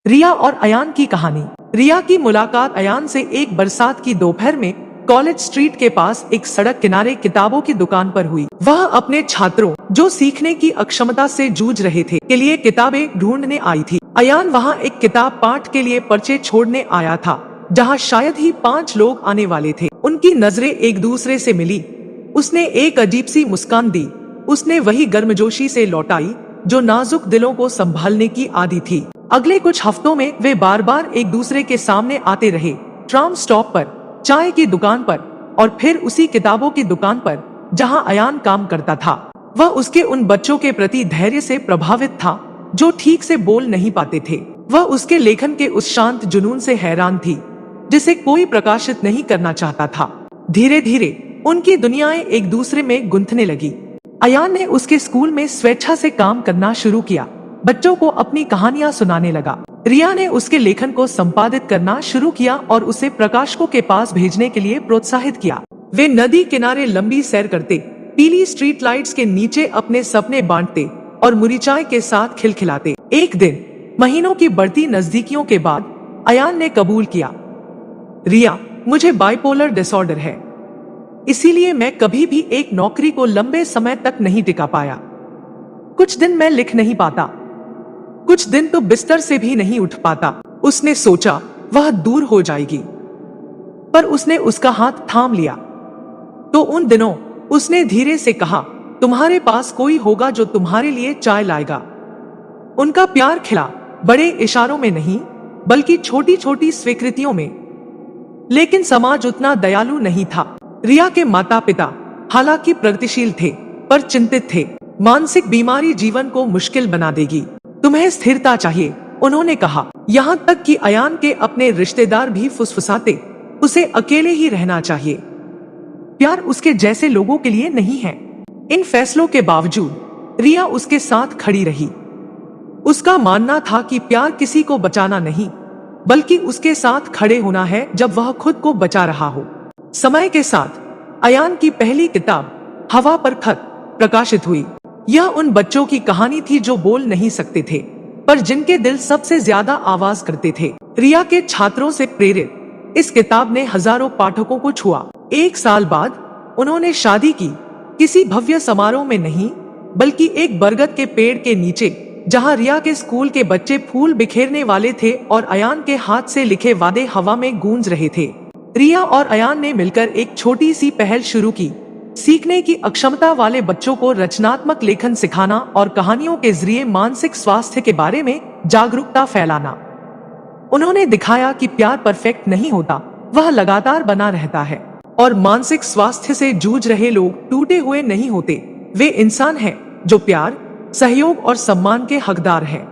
रिया और अयान की कहानी। रिया की मुलाकात अयान से एक बरसात की दोपहर में कॉलेज स्ट्रीट के पास एक सड़क किनारे किताबों की दुकान पर हुई। वह अपने छात्रों जो सीखने की अक्षमता से जूझ रहे थे के लिए किताबें ढूंढने आई थी। अयान वहां एक किताब पाठ के लिए पर्चे छोड़ने आया था, जहां शायद ही 5 लोग आने वाले थे। उनकी नजरें एक दूसरे से मिली। उसने एक अजीब सी मुस्कान दी। उसने वही गर्मजोशी से लौटाई जो नाजुक दिलों को संभालने की आदी थी। अगले कुछ हफ्तों में वे बार बार एक दूसरे के सामने आते रहे, ट्राम स्टॉप पर, चाय की दुकान पर और फिर उसी किताबों की दुकान पर जहां अयान काम करता था। वह उसके उन बच्चों के प्रति धैर्य से प्रभावित था जो ठीक से बोल नहीं पाते थे। वह उसके लेखन के उस शांत जुनून से हैरान थी जिसे कोई प्रकाशित नहीं करना चाहता था। धीरे धीरे उनकी दुनियाएं एक दूसरे में गुंथने लगी। अयान ने उसके स्कूल में स्वेच्छा से काम करना शुरू किया, बच्चों को अपनी कहानियां सुनाने लगा। रिया ने उसके लेखन को संपादित करना शुरू किया और उसे प्रकाशकों के पास भेजने के लिए प्रोत्साहित किया। वे नदी किनारे लंबी सैर करते, पीली स्ट्रीट लाइट्स के नीचे अपने सपने बांटते और मुरी चाय के साथ खिलखिलाते। एक दिन महीनों की बढ़ती नजदीकियों के बाद अयान ने कबूल किया, रिया, मुझे बाइपोलर डिसऑर्डर है, इसीलिए मैं कभी भी एक नौकरी को लंबे समय तक नहीं टिका पाया। कुछ दिन मैं लिख नहीं पाता, कुछ दिन तो बिस्तर से भी नहीं उठ पाता। उसने सोचा वह दूर हो जाएगी, पर उसने उसका हाथ थाम लिया। तो उन दिनों उसने धीरे से कहा, तुम्हारे पास कोई होगा जो तुम्हारे लिए चाय लाएगा। उनका प्यार खिला, बड़े इशारों में नहीं बल्कि छोटी छोटी स्वीकृतियों में। लेकिन समाज उतना दयालु नहीं था। रिया के माता पिता हालांकि प्रगतिशील थे पर चिंतित थे। मानसिक बीमारी जीवन को मुश्किल बना देगी, तुम्हें स्थिरता चाहिए, उन्होंने कहा। यहाँ तक कि अयान के अपने रिश्तेदार भी फुसफुसाते, उसे अकेले ही रहना चाहिए, प्यार उसके जैसे लोगों के लिए नहीं है। इन फैसलों के बावजूद रिया उसके साथ खड़ी रही। उसका मानना था कि प्यार किसी को बचाना नहीं बल्कि उसके साथ खड़े होना है जब वह खुद को बचा रहा हो। समय के साथ अयान की पहली किताब हवा पर खत प्रकाशित हुई। यह उन बच्चों की कहानी थी जो बोल नहीं सकते थे पर जिनके दिल सबसे ज्यादा आवाज करते थे। रिया के छात्रों से प्रेरित इस किताब ने हजारों पाठकों को छुआ। 1 साल बाद उन्होंने शादी की, किसी भव्य समारोह में नहीं बल्कि एक बरगद के पेड़ के नीचे, जहां रिया के स्कूल के बच्चे फूल बिखेरने वाले थे और अयान के हाथ से लिखे वादे हवा में गूंज रहे थे। रिया और अयान ने मिलकर एक छोटी सी पहल शुरू की, सीखने की अक्षमता वाले बच्चों को रचनात्मक लेखन सिखाना और कहानियों के जरिए मानसिक स्वास्थ्य के बारे में जागरूकता फैलाना। उन्होंने दिखाया कि प्यार परफेक्ट नहीं होता, वह लगातार बना रहता है और मानसिक स्वास्थ्य से जूझ रहे लोग टूटे हुए नहीं होते, वे इंसान हैं जो प्यार, सहयोग और सम्मान के हकदार हैं।